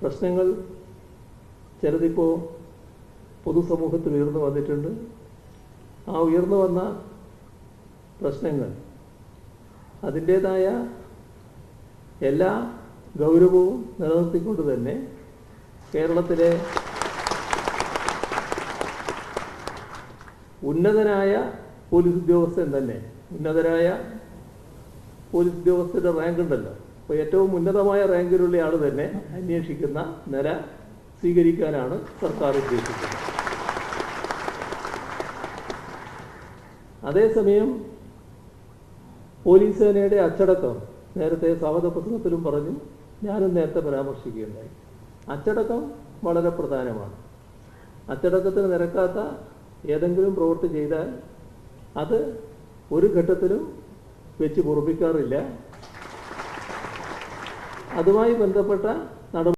പ്രശ്നങ്ങൾ ചിലതിപ്പോൾ പൊതുസമൂഹത്തിൽ ഉയർന്നു വന്നിട്ടുണ്ട്. ആ ഉയർന്നു വന്ന പ്രശ്നങ്ങൾ അതിൻ്റേതായ എല്ലാ ഗൗരവവും നിലനിർത്തിക്കൊണ്ട് തന്നെ കേരളത്തിലെ ഉന്നതനായ പോലീസ് ഉദ്യോഗസ്ഥൻ തന്നെ, ഉന്നതരായ പോലീസ് ഉദ്യോഗസ്ഥരുടെ റാങ്ക് ഉണ്ടല്ലോ, അപ്പോൾ ഏറ്റവും ഉന്നതമായ റാങ്കിലുള്ള ആൾ തന്നെ അന്വേഷിക്കുന്ന നില സ്വീകരിക്കാനാണ് സർക്കാർ ഉദ്ദേശിക്കുന്നത്. അതേസമയം പോലീസ് സേനയുടെ അച്ചടക്കം നേരത്തെ സ്വാഗത പ്രസംഗത്തിലും പറഞ്ഞു, ഞാനും നേരത്തെ പരാമർശിക്കുകയുണ്ടായി. അച്ചടക്കം വളരെ പ്രധാനമാണ്. അച്ചടക്കത്തിന് നിരക്കാത്ത ഏതെങ്കിലും പ്രവൃത്തി ചെയ്താൽ അത് ഒരു ഘട്ടത്തിലും വെച്ച് പൊറുപ്പിക്കാറില്ല. അതുമായി ബന്ധപ്പെട്ട